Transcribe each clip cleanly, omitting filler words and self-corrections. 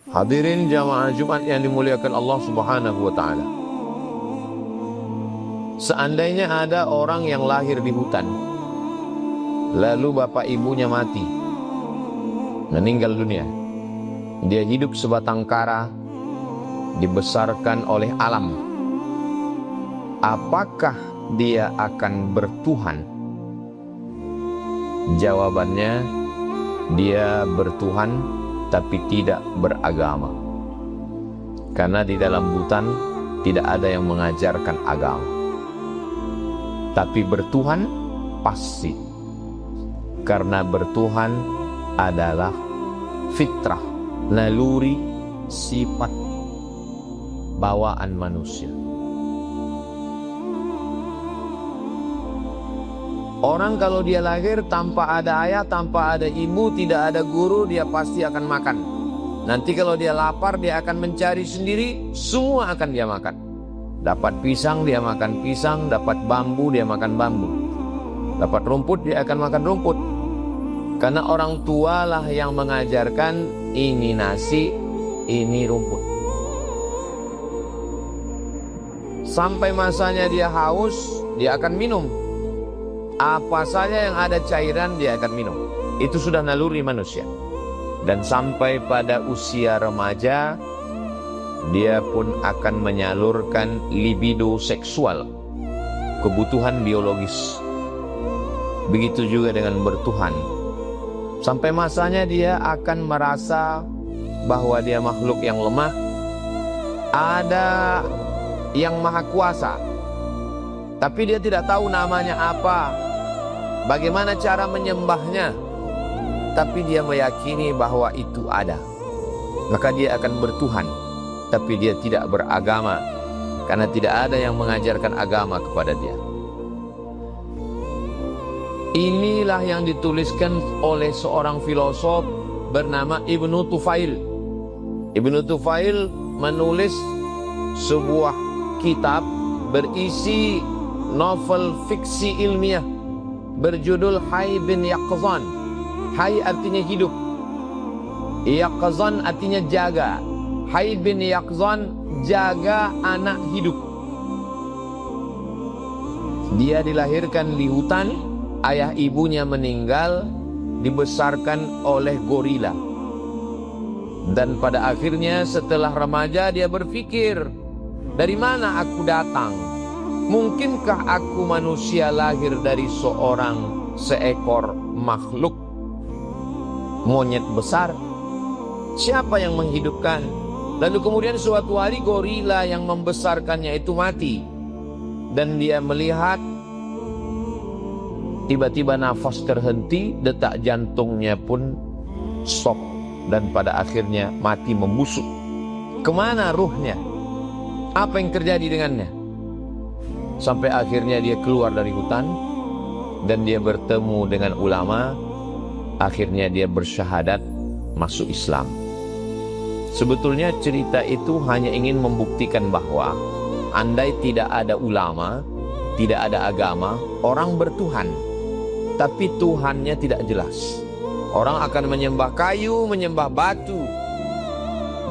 Hadirin jamaah Jumat yang dimuliakan Allah Subhanahu wa taala. Seandainya ada orang yang lahir di hutan, lalu bapak ibunya mati, meninggal dunia. Dia hidup sebatang kara, dibesarkan oleh alam. Apakah dia akan bertuhan? Jawabannya, dia bertuhan tapi tidak beragama. Karena di dalam hutan tidak ada yang mengajarkan agama. Tapi bertuhan pasti. Karena bertuhan adalah fitrah, naluri, sifat bawaan manusia. Orang kalau dia lahir tanpa ada ayah, tanpa ada ibu, tidak ada guru, dia pasti akan makan. Nanti kalau dia lapar, dia akan mencari sendiri, semua akan dia makan. Dapat pisang, dia makan pisang. Dapat bambu, dia makan bambu. Dapat rumput, dia akan makan rumput. Karena orang tua lah yang mengajarkan ini nasi, ini rumput. Sampai masanya dia haus, dia akan minum. Apa saja yang ada cairan, dia akan minum. Itu sudah naluri manusia. Dan sampai pada usia remaja, dia pun akan menyalurkan libido seksual, kebutuhan biologis. Begitu juga dengan bertuhan. Sampai masanya dia akan merasa bahwa dia makhluk yang lemah. Ada yang maha kuasa, tapi dia tidak tahu namanya apa, bagaimana cara menyembahnya. Tapi dia meyakini bahwa itu ada. Maka dia akan bertuhan, tapi dia tidak beragama, karena tidak ada yang mengajarkan agama kepada dia. Inilah yang dituliskan oleh seorang filosof bernama Ibnu Tufail. Ibnu Tufail menulis sebuah kitab berisi novel fiksi ilmiah berjudul Hayy bin Yaqzan. Hayy artinya hidup, Yaqzan artinya jaga. Hayy bin Yaqzan, jaga anak hidup. Dia dilahirkan di hutan, ayah ibunya meninggal, dibesarkan oleh gorila. Dan pada akhirnya setelah remaja dia berpikir, dari mana aku datang? Mungkinkah aku manusia lahir dari seekor makhluk monyet besar? Siapa yang menghidupkan? Lalu kemudian suatu hari gorila yang membesarkannya itu mati. Dan dia melihat tiba-tiba nafas terhenti, detak jantungnya pun stop. Dan pada akhirnya mati membusuk. Kemana ruhnya? Apa yang terjadi dengannya? Sampai akhirnya dia keluar dari hutan dan dia bertemu dengan ulama. Akhirnya dia bersyahadat masuk Islam. Sebetulnya cerita itu hanya ingin membuktikan bahwa andai tidak ada ulama, tidak ada agama, orang bertuhan, tapi Tuhannya tidak jelas. Orang akan menyembah kayu, menyembah batu.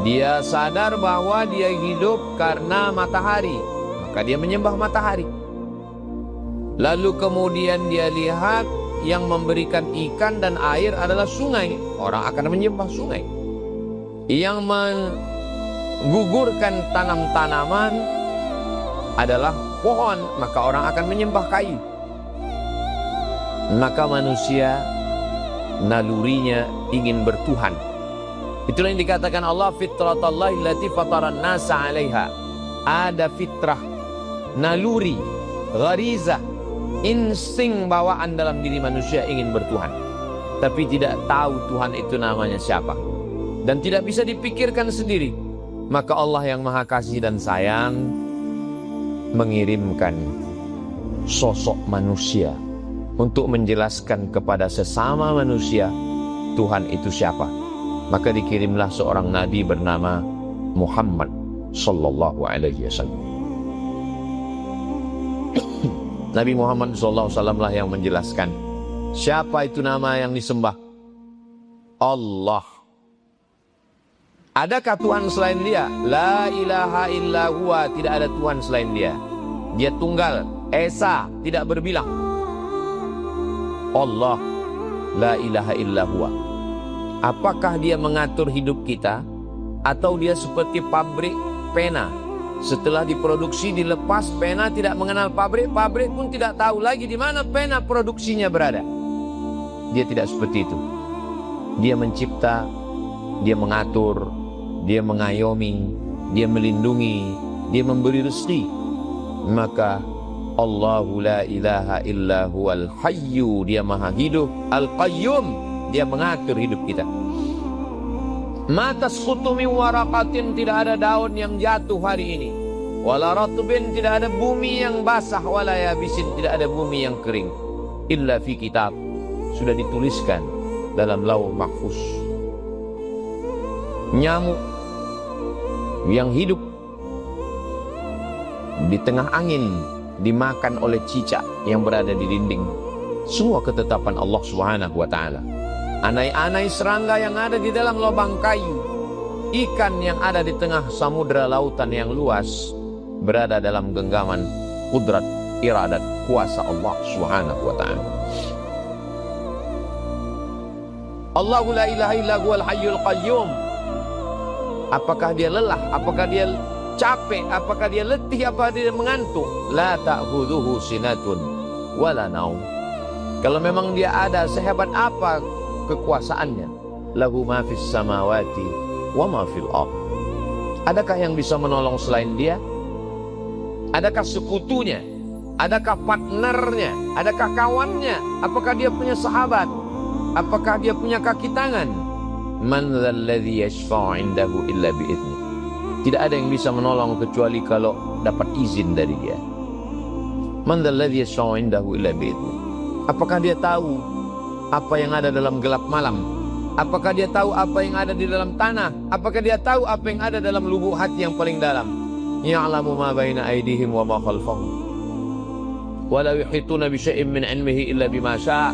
Dia sadar bahwa dia hidup karena matahari, maka dia menyembah matahari. Lalu kemudian dia lihat yang memberikan ikan dan air adalah sungai. Orang akan menyembah sungai. Yang menggugurkan tanam-tanaman adalah pohon, maka orang akan menyembah kayu. Maka manusia nalurinya ingin bertuhan. Itulah yang dikatakan Allah, fitratallahi allati fataran nasa 'alaiha. Ada fitrah, naluri, gharizah, insting bawaan dalam diri manusia ingin bertuhan. Tapi tidak tahu Tuhan itu namanya siapa. Dan tidak bisa dipikirkan sendiri. Maka Allah yang Maha Kasih dan Sayang mengirimkan sosok manusia untuk menjelaskan kepada sesama manusia Tuhan itu siapa. Maka dikirimlah seorang nabi bernama Muhammad sallallahu alaihi wasallam. Nabi Muhammad sallallahu alaihi wasallam lah yang menjelaskan siapa itu nama yang disembah. Allah. Adakah Tuhan selain dia? La ilaha illa huwa, tidak ada Tuhan selain dia. Dia tunggal, esa, tidak berbilang. Allah, la ilaha illa huwa. Apakah dia mengatur hidup kita? Atau dia seperti pabrik pena? Setelah diproduksi, dilepas, pena tidak mengenal pabrik, pabrik pun tidak tahu lagi di mana pena produksinya berada. Dia tidak seperti itu. Dia mencipta, dia mengatur, dia mengayomi, dia melindungi, dia memberi rezeki. Maka Allahu la ilaha illa huwal hayyu, dia maha hidup, al-qayyum, dia mengatur hidup kita. Ma tasqutu min waraqatin, tidak ada daun yang jatuh hari ini. Wala ratbin, tidak ada bumi yang basah. Wala yabisin, tidak ada bumi yang kering. Illa fi kitab, sudah dituliskan dalam lauh mahfuz. Nyamuk yang hidup di tengah angin dimakan oleh cicak yang berada di dinding. Semua ketetapan Allah Subhanahu wa ta'ala. Anai-anai serangga yang ada di dalam lubang kayu, ikan yang ada di tengah samudera lautan yang luas, berada dalam genggaman kudrat, iradat, kuasa Allah Subhanahu wa ta'ala. Allahu la ilaha illa huwal hayyul qayyum. Apakah dia lelah? Apakah dia capek? Apakah dia letih? Apakah dia mengantuk? La ta'khudhuhu sinatun wala naum. Kalau memang dia ada, sehebat apa kekuasaannya? Lahu ma fis samawati wa ma fil ardh. Adakah yang bisa menolong selain dia? Adakah sekutunya? Adakah partnernya? Adakah kawannya? Apakah dia punya sahabat? Apakah dia punya kaki tangan? Man dzalladzi yashfa'u 'indahu illa bi'idznih. Tidak ada yang bisa menolong kecuali kalau dapat izin dari dia. Man dzalladzi yashfa'u 'indahu illa bi'idznih. Apakah dia tahu apa yang ada dalam gelap malam? Apakah dia tahu apa yang ada di dalam tanah? Apakah dia tahu apa yang ada dalam lubuk hati yang paling dalam? Ya'lamu ma baina aydihim wa ma khalfahum. Wa la yuhituna bi syai'in min 'ilmihi illa bima syaa'.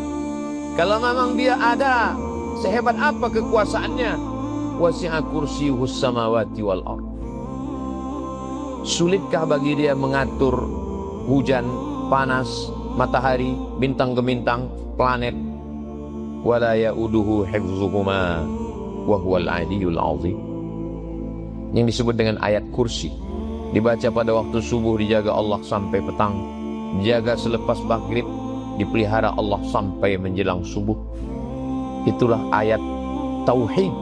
Kalau memang dia ada, sehebat apa kekuasaannya? Wasi'a kursiyyuhus samawati wal ardh. Sulitkah bagi dia mengatur hujan, panas, matahari, bintang gemintang, planet? Wala ya'uduhu hifdzuhuma wa huwal 'aliyyul 'azim. Yang disebut dengan ayat kursi, dibaca pada waktu subuh, dijaga Allah sampai petang, dijaga selepas maghrib, dipelihara Allah sampai menjelang subuh. Itulah ayat tauhid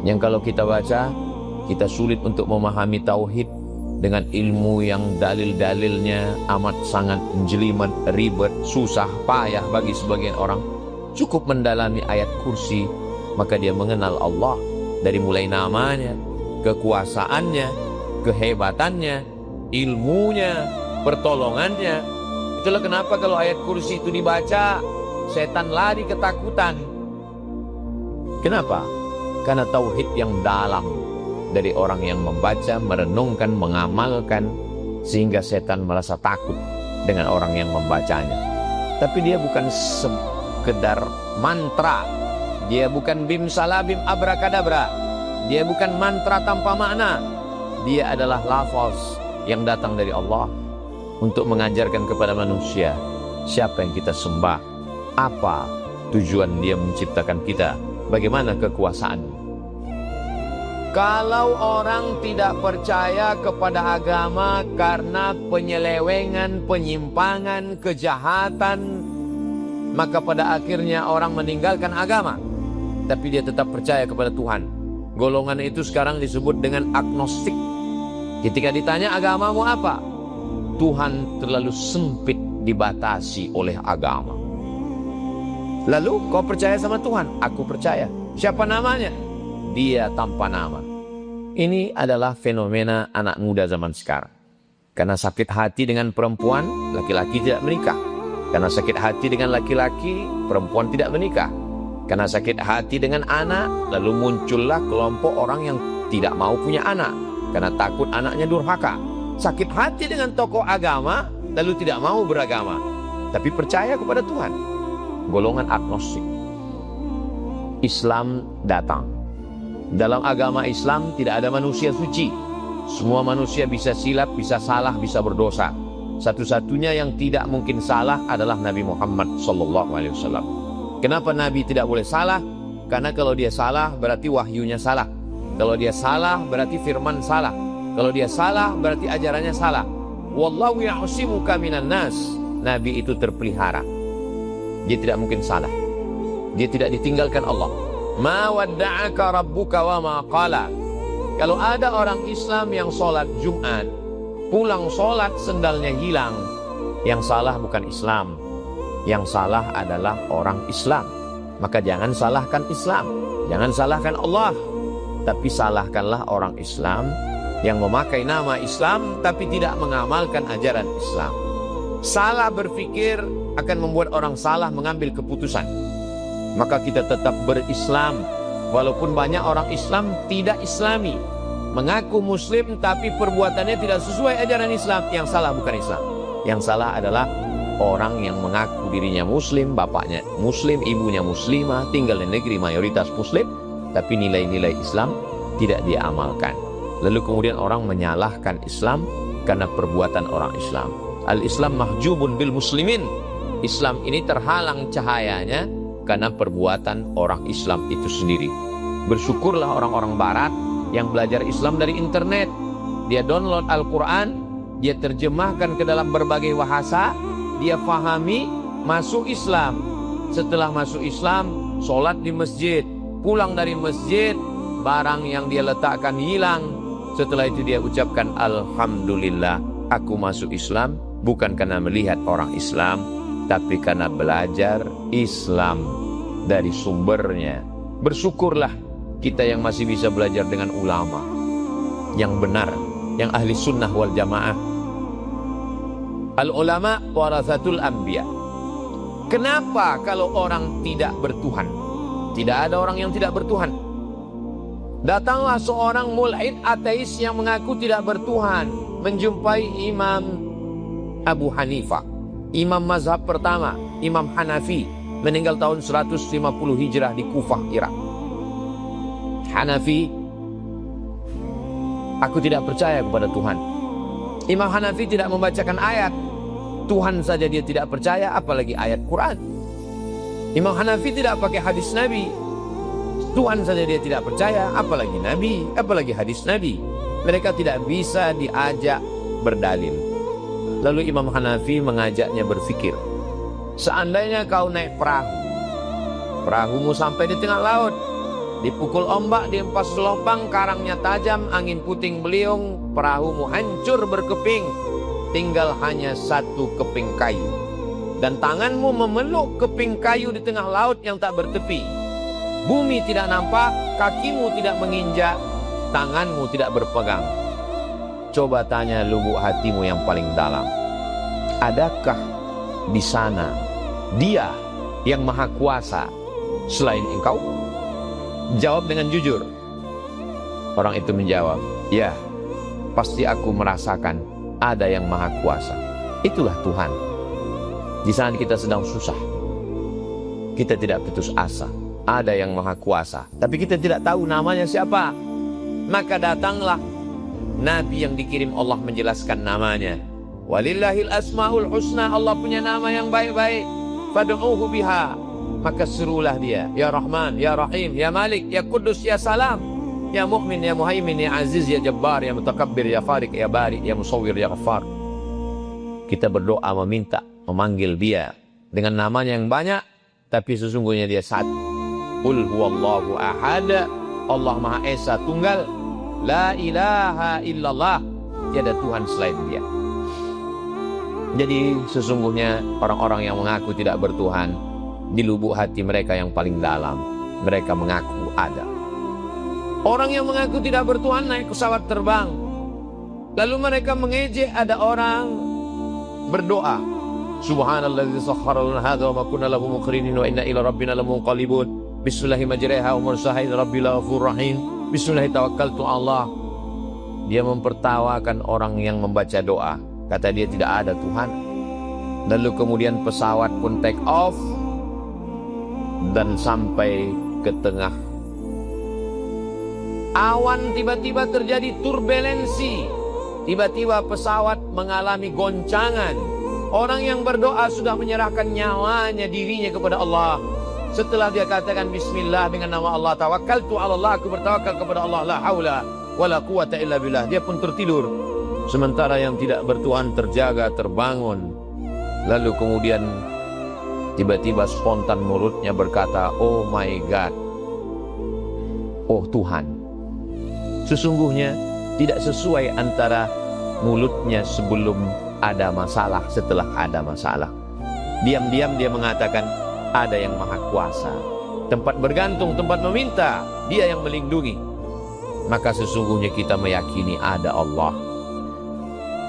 yang kalau kita baca, kita sulit untuk memahami tauhid dengan ilmu yang dalil-dalilnya amat sangat jelimet, ribet, susah, payah bagi sebagian orang. Cukup mendalami ayat kursi, maka dia mengenal Allah dari mulai namanya, kekuasaannya, kehebatannya, ilmunya, pertolongannya. Itulah kenapa kalau ayat kursi itu dibaca, setan lari ketakutan. Kenapa? Karena tauhid yang dalam dari orang yang membaca, merenungkan, mengamalkan, sehingga setan merasa takut dengan orang yang membacanya. Tapi dia bukan sekedar mantra, dia bukan bim salabim abrakadabra, dia bukan mantra tanpa makna. Dia adalah lafaz yang datang dari Allah untuk mengajarkan kepada manusia siapa yang kita sembah, apa tujuan dia menciptakan kita, bagaimana kekuasaannya. Kalau orang tidak percaya kepada agama karena penyelewengan, penyimpangan, kejahatan, maka pada akhirnya orang meninggalkan agama, tapi dia tetap percaya kepada Tuhan. Golongan itu sekarang disebut dengan agnostik. Ketika ditanya agamamu apa? Tuhan terlalu sempit, dibatasi oleh agama. Lalu kau percaya sama Tuhan? Aku percaya. Siapa namanya? Dia tanpa nama. Ini adalah fenomena anak muda zaman sekarang. Karena sakit hati dengan perempuan, laki-laki tidak menikah. Karena sakit hati dengan laki-laki, perempuan tidak menikah. Karena sakit hati dengan anak, lalu muncullah kelompok orang yang tidak mau punya anak, karena takut anaknya durhaka. Sakit hati dengan tokoh agama, lalu tidak mau beragama, tapi percaya kepada Tuhan. Golongan agnostik. Islam datang Dalam agama Islam tidak ada manusia suci. Semua manusia bisa silap, bisa salah, bisa berdosa. Satu-satunya yang tidak mungkin salah adalah Nabi Muhammad SAW. Kenapa Nabi tidak boleh salah? Karena kalau dia salah berarti wahyunya salah. Kalau dia salah berarti firman salah. Kalau dia salah berarti ajarannya salah. Wallahu ya'simuka minan nas. Nabi itu terpelihara. Dia tidak mungkin salah. Dia tidak ditinggalkan Allah. Ma wadda'aka rabbuka wa ma qala. Kalau ada orang Islam yang sholat Jumat, pulang sholat sendalnya hilang, yang salah bukan Islam, yang salah adalah orang Islam. Maka jangan salahkan Islam, jangan salahkan Allah, tapi salahkanlah orang Islam yang memakai nama Islam tapi tidak mengamalkan ajaran Islam. Salah berpikir akan membuat orang salah mengambil keputusan. Maka kita tetap berislam, walaupun banyak orang Islam tidak Islami, mengaku Muslim tapi perbuatannya tidak sesuai ajaran Islam. Yang salah bukan Islam, yang salah adalah orang yang mengaku dirinya Muslim, bapaknya Muslim, ibunya Muslimah, tinggal di negeri mayoritas Muslim, tapi nilai-nilai Islam tidak dia amalkan. Lalu kemudian orang menyalahkan Islam karena perbuatan orang Islam. Al-Islam mahjubun bil muslimin. Islam ini terhalang cahayanya karena perbuatan orang Islam itu sendiri. Bersyukurlah orang-orang Barat yang belajar Islam dari internet. Dia download Al-Quran, dia terjemahkan ke dalam berbagai bahasa, dia fahami, masuk Islam. Setelah masuk Islam, sholat di masjid, pulang dari masjid, barang yang dia letakkan hilang. Setelah itu dia ucapkan, Alhamdulillah, aku masuk Islam bukan karena melihat orang Islam, tapi karena belajar Islam dari sumbernya. Bersyukurlah kita yang masih bisa belajar dengan ulama yang benar, yang ahli sunnah wal jamaah. Al-ulama warathatul anbiya. Kenapa kalau orang tidak bertuhan? Tidak ada orang yang tidak bertuhan. Datanglah seorang mulhid ateis yang mengaku tidak bertuhan, menjumpai Imam Abu Hanifah, imam mazhab pertama, Imam Hanafi, meninggal tahun 150 Hijrah di Kufah, Irak. Hanafi, aku tidak percaya kepada Tuhan. Imam Hanafi tidak membacakan ayat Tuhan saja dia tidak percaya, apalagi ayat Quran. Imam Hanafi tidak pakai hadis Nabi. Tuhan saja dia tidak percaya, apalagi Nabi, apalagi hadis Nabi. Mereka tidak bisa diajak berdalil. Lalu Imam Hanafi mengajaknya berfikir. Seandainya kau naik perahu, perahumu sampai di tengah laut, dipukul ombak, dihempas lubang, karangnya tajam, angin puting beliung, perahumu hancur berkeping, tinggal hanya satu keping kayu, dan tanganmu memeluk keping kayu di tengah laut yang tak bertepi. Bumi tidak nampak, kakimu tidak menginjak, tanganmu tidak berpegang. Coba tanya lubuk hatimu yang paling dalam, adakah di sana Dia yang maha kuasa selain engkau? Jawab dengan jujur. Orang itu menjawab, ya, pasti aku merasakan ada yang maha kuasa. Itulah Tuhan. Di saat kita sedang susah, kita tidak putus asa. Ada yang maha kuasa, tapi kita tidak tahu namanya siapa. Maka datanglah Nabi yang dikirim Allah menjelaskan namanya. Walillahil asmaul husna, Allah punya nama yang baik-baik. Fad'uhu biha, maka serulah dia. Ya Rahman, Ya Rahim, Ya Malik, Ya Kudus, Ya Salam, Ya Mu'min, Ya Muhaimin, Ya Aziz, Ya Jabbar, Ya Mutakabbir, Ya Farik, Ya Bari, Ya Musawwir, Ya Ghaffar. Kita berdoa meminta, memanggil dia dengan namanya yang banyak, tapi sesungguhnya dia satu. Qul huwallahu ahad, Allah Maha Esa Tunggal, la ilaha illallah, tiada Tuhan selain Dia. Jadi sesungguhnya orang-orang yang mengaku tidak bertuhan, di lubuk hati mereka yang paling dalam, mereka mengaku ada. Orang yang mengaku tidak bertuhan naik pesawat terbang, lalu mereka mengejek ada orang berdoa, Subhanalladzi sakhkhara lana hadza wa ma kunna lahu muqrinin wa inna ila rabbina lamunqalibun. Bismillahi majriha wa mursaha rabbil ghafurur rahim. Bismillahi tawakkaltu Allah. Dia mempertawakan orang yang membaca doa. Kata dia tidak ada Tuhan. Lalu kemudian pesawat pun take off dan sampai ke tengah Awan tiba-tiba terjadi turbulensi. Tiba-tiba pesawat mengalami goncangan. Orang yang berdoa sudah menyerahkan nyawanya, dirinya kepada Allah. Setelah dia katakan bismillah dengan nama Allah, tawakkaltu 'ala Allah, aku bertawakal kepada Allah, la haula wala quwata illa billah. Dia pun tertidur. Sementara yang tidak bertuhan terjaga, terbangun. Lalu kemudian tiba-tiba spontan mulutnya berkata, oh my God, oh Tuhan. Sesungguhnya tidak sesuai antara mulutnya sebelum ada masalah, setelah ada masalah. Diam-diam dia mengatakan, ada yang maha kuasa. Tempat bergantung, tempat meminta, dia yang melindungi. Maka sesungguhnya kita meyakini ada Allah.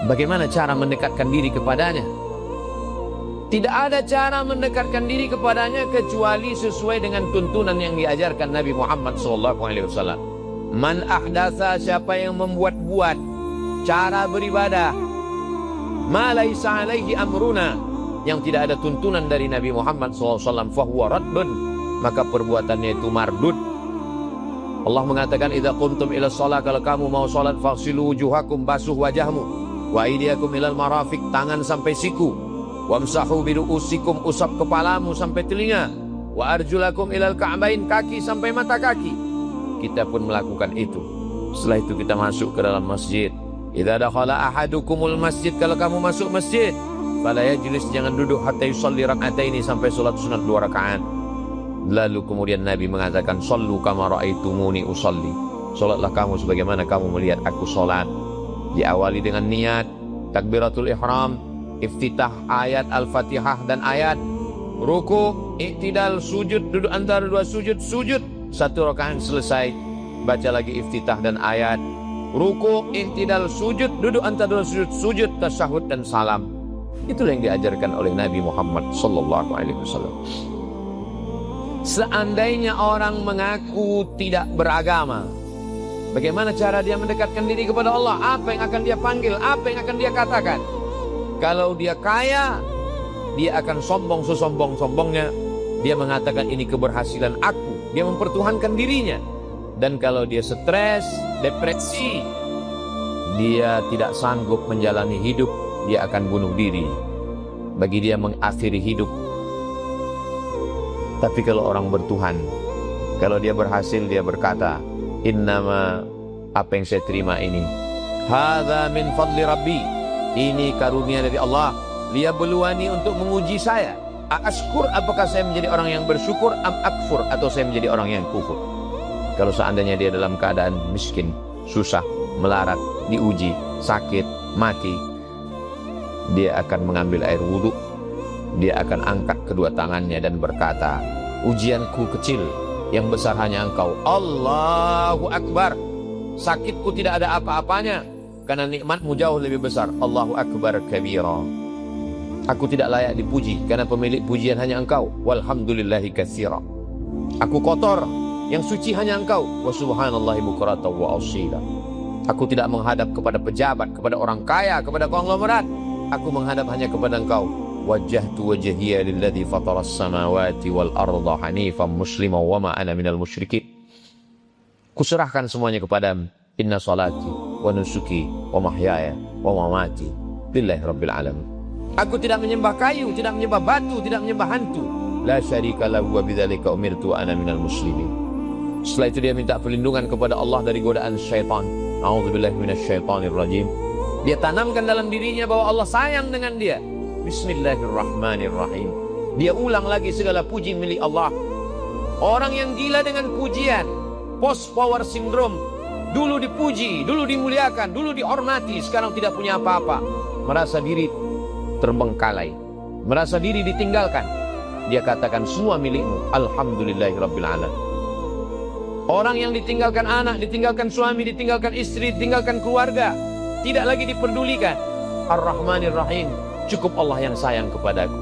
Bagaimana cara mendekatkan diri kepadanya? Tidak ada cara mendekatkan diri kepadanya kecuali sesuai dengan tuntunan yang diajarkan Nabi Muhammad SAW. Man ahdatsa, siapa yang membuat-buat cara beribadah, ma laisa alaihi amruna, yang tidak ada tuntunan dari Nabi Muhammad SAW, fahuwa raddun, maka perbuatannya itu mardud. Allah mengatakan, idza qumtum ila shalah, kalau kamu mau salat, faghsilu wujuhakum, basuh wajahmu, wa aydiyakum ilal marafiq, tangan sampai siku, wamsahu bi ru'usikum, usap kepalamu sampai telinga, wa arjulakum ilal ka'bain, kaki sampai mata kaki. Kita pun melakukan itu. Setelah itu kita masuk ke dalam masjid. Idza dakhala ahadukumul masjid, kalau kamu masuk masjid, fala yajlis, jangan duduk hatta yusalli rak'ataini, sampai salat sunat 2 rakaat. Lalu kemudian Nabi mengatakan, sallu kama raaitumuni usalli, salatlah kamu sebagaimana kamu melihat aku salat. Diawali dengan niat takbiratul ihram, iftitah ayat Al-Fatihah dan ayat, ruku, i'tidal, sujud, duduk antara 2 sujud, sujud 1 rakaat selesai, baca lagi iftitah dan ayat, ruku, i'tidal, sujud, duduk antara 2 sujud, sujud, tasyahud dan salam. Itulah yang diajarkan oleh Nabi Muhammad SAW. Seandainya orang mengaku tidak beragama, bagaimana cara dia mendekatkan diri kepada Allah? Apa yang akan dia panggil? Apa yang akan dia katakan? Kalau dia kaya, dia akan sombong sesombong-sombongnya. Dia mengatakan ini keberhasilan aku. Dia mempertuhankan dirinya. Dan kalau dia stres, depresi, dia tidak sanggup menjalani hidup, dia akan bunuh diri. Bagi dia mengakhiri hidup. Tapi kalau orang bertuhan, kalau dia berhasil, dia berkata, innama, apa yang saya terima ini, hadza min fadli rabbi, ini karunia dari Allah, liyabluwani, untuk menguji saya. Ashkur, apakah saya menjadi orang yang bersyukur, am akfur, atau saya menjadi orang yang kufur. Kalau seandainya dia dalam keadaan miskin, susah, melarat, diuji, sakit, mati, dia akan mengambil air wudhu, dia akan angkat kedua tangannya dan berkata, ujianku kecil, yang besar hanya Engkau. Allahu Akbar. Sakitku tidak ada apa-apanya, karena nikmatmu jauh lebih besar. Allahu Akbar kabira. Aku tidak layak dipuji, karena pemilik pujian hanya Engkau. Walhamdulillahi katsira. Aku kotor, yang suci hanya Engkau. Wa subhanallahi bukratan wa asila. Aku tidak menghadap kepada pejabat, kepada orang kaya, kepada konglomerat. Aku menghadap hanya kepada Engkau. Wajjahtu wajhiya lilladzi fataras samawati wal arda hanifan musliman wa ma ana minal musyrikin. Kuserahkan semuanya kepadamu. Inna salati wa nusuki wa mahyaya wa mamati lillahi rabbil alamin. Aku tidak menyembah kayu, tidak menyembah batu, tidak menyembah hantu. La syarika lahu wa bidzalika umirtu ana minal muslimin. Setelah itu dia minta perlindungan kepada Allah dari godaan syaitan. A'udzubillahi minasyaitonir rajim. Dia tanamkan dalam dirinya bahwa Allah sayang dengan dia. Bismillahirrahmanirrahim. Dia ulang lagi segala puji milik Allah. Orang yang gila dengan pujian, post power syndrome, dulu dipuji, dulu dimuliakan, dulu dihormati, sekarang tidak punya apa-apa, merasa diri terbengkalai, merasa diri ditinggalkan. Dia katakan semua milikmu, alhamdulillahirabbil alamin. Orang yang ditinggalkan anak, ditinggalkan suami, ditinggalkan istri, ditinggalkan keluarga, tidak lagi diperdulikan. Ar-Rahmanir Rahim. Cukup Allah yang sayang kepadaku.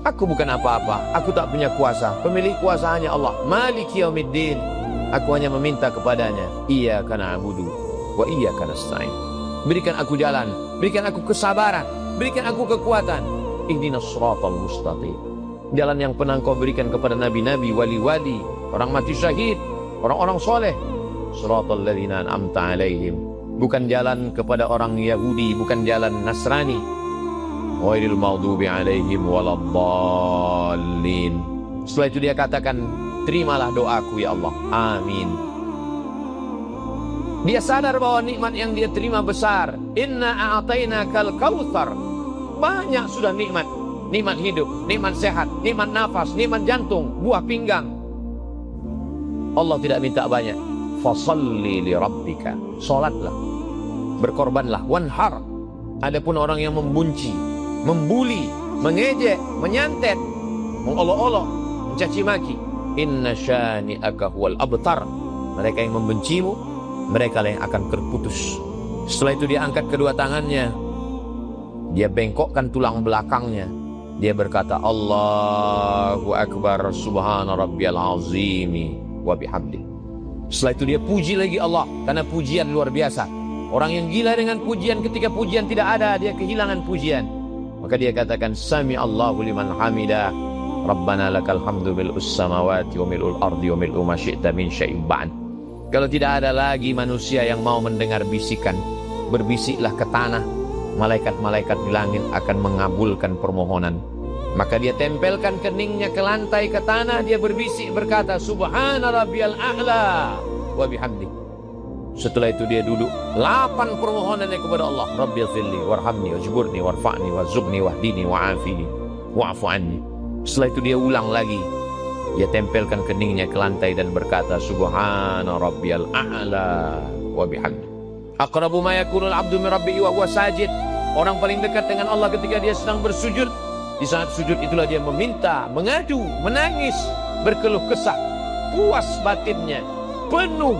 Aku bukan apa-apa, aku tak punya kuasa, pemilik kuasa hanya Allah. Maliki yaumiddin. Aku hanya meminta kepadanya. Iyyaka na'budu wa iyyaka nasta'in. Berikan aku jalan, berikan aku kesabaran, berikan aku kekuatan. Ihdinas shiratal mustaqim. Jalan yang pernah Engkau berikan kepada nabi-nabi, wali-wali, orang mati syahid, orang-orang soleh. siratal ladzina an'amta 'alaihim, bukan jalan kepada orang Yahudi, bukan jalan Nasrani, ghairil maghdubi 'alaihim waladdallin. Setelah itu dia katakan, terimalah doaku ya Allah, amin. Dia sadar bahwa nikmat yang dia terima besar. Inna a'tainakal kautsar. Banyak sudah nikmat. Nikmat hidup, nikmat sehat, nikmat nafas, nikmat jantung, buah pinggang. Allah tidak minta banyak. Fasalli li rabbika. Salatlah, berkorbanlah. Wanhar. Adapun orang yang membunci, membuli, mengejek, menyantet, mengolok-olok, mencaci maki, inna syani'aka huwal abtar. Mereka yang membencimu, mereka yang akan terputus. Setelah itu dia angkat kedua tangannya, dia bengkokkan tulang belakangnya, dia berkata, Allahu Akbar, subhana rabbiyal azimi wa bihamdi. Setelah itu dia puji lagi Allah, karena pujian luar biasa. Orang yang gila dengan pujian, ketika pujian tidak ada, dia kehilangan pujian. Maka dia katakan, Sami Allahu liman hamida, Rabbana lakal hamdu mil'us samawati wa mil'ul ardi wa mil'u ma syi'ta min syai'in ba'd. Kalau tidak ada lagi manusia yang mau mendengar bisikan, berbisiklah ke tanah, malaikat-malaikat di langit akan mengabulkan permohonan. Maka dia tempelkan keningnya ke lantai, ke tanah, dia berbisik berkata, Subhana rabbiyal a'la wa bihamdi. Setelah itu dia duduk, 8 permohonannya kepada Allah. Rabbil firli warhamni wajburni warfa'ni wazubni wahdini wa'afini wa'afu anni. Setelah itu dia ulang lagi, dia tempelkan keningnya ke lantai dan berkata, Subhana rabbiyal a'la wa bihamdi. Aqrabu ma yakunul abdu min rabbihi wa huwa sajid. Orang paling dekat dengan Allah ketika dia sedang bersujud. Di saat sujud itulah dia meminta, mengadu, menangis, berkeluh kesah. Puas batinnya, penuh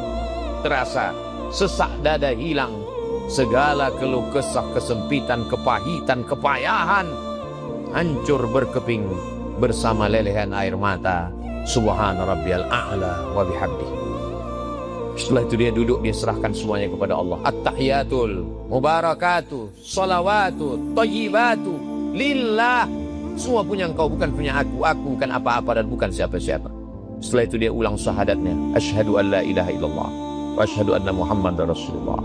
terasa, sesak dada hilang, segala keluh kesah, kesempitan, kepahitan, kepayahan hancur berkeping bersama lelehan air mata. Subhana rabbiyal a'la wa bihamdi. Setelah itu dia duduk, dia serahkan semuanya kepada Allah. At-tahiyatul mubarakatuh, salawatu, tayyibatu lillah. Semua punya engkau, bukan punya aku. Aku bukan apa-apa dan bukan siapa-siapa. Setelah itu dia ulang syahadatnya. Asyhadu an la ilaha illallah wa asyhadu anna Muhammadar Rasulullah.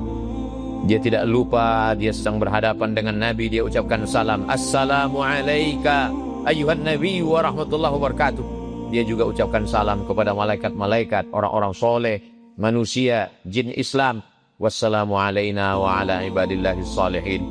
Dia tidak lupa, dia sedang berhadapan dengan Nabi. Dia ucapkan salam, Assalamu alayka ayyuhan nabi wa rahmatullahi wa barakatuh. Dia juga ucapkan salam kepada malaikat-malaikat, orang-orang soleh, manusia, jin Islam. Wassalamu alayna wa ala ibadillahi salihin.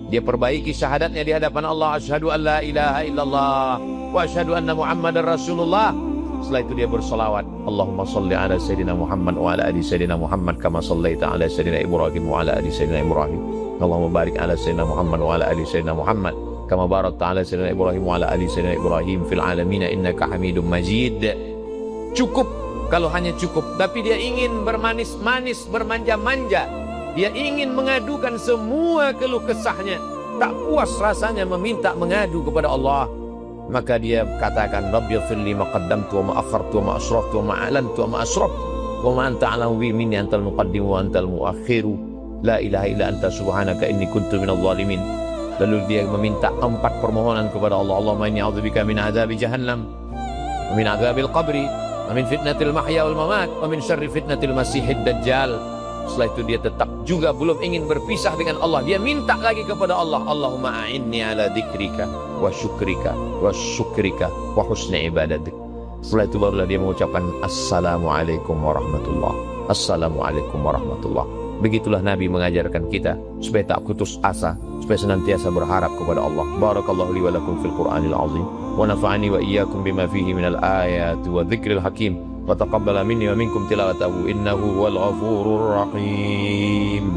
Dia perbaiki syahadatnya di hadapan Allah. Asyhadu an la ilaha illallah wa asyhadu anna Muhammadar Rasulullah. Setelah itu dia bersolawat. Allahumma salli ala Sayyidina Muhammad wa ala ali Sayyidina Muhammad kama sallaita ala Sayyidina Ibrahim wa ala ali Sayyidina Ibrahim. Allahumma barik ala Sayyidina Muhammad wa ala ali Sayyidina Muhammad kama barakta ala Sayyidina Ibrahim wa ala ali Sayyidina Ibrahim fil alamin innaka Hamidum Majid. Cukup kalau hanya cukup, tapi dia ingin bermanis-manis, bermanja-manja. Dia ingin mengadukan semua keluh kesahnya. Tak puas rasanya meminta mengadu kepada Allah. Maka dia katakan, Rabbighfir li ma qaddamtu wa ma akhartu wa ma asraftu wa ma a'lantu wa ma asraftu wa ma anta a'lamu bi minni antal muqaddim wa antal muakhiru la ilaha illa anta subhanaka inni kuntu minadh dhalimin. Lalu dia meminta 4 permohonan kepada Allah. Allahumma inni a'udzubika min adzabi jahannam wa min adzabil qabri wa min fitnatil mahya wal mamat wa min syarri fitnatil masiihid dajjal. Setelah itu dia tetap juga belum ingin berpisah dengan Allah. Dia minta lagi kepada Allah, Allahumma a'inni ala dzikrika wa syukrika wa husni ibadatik. Setelah itu barulah dia mengucapkan Assalamualaikum warahmatullah. Assalamualaikum warahmatullah. Begitulah Nabi mengajarkan kita supaya tak putus asa, supaya senantiasa berharap kepada Allah. Barakallahu li wa lakum fil Qur'anil azim wa nafa'ani wa iyyakum bima fihi minal ayati wa dzikril hakim. Wa taqabbala minni wa minkum tilawatahu innahu huwal ghafurur rahim.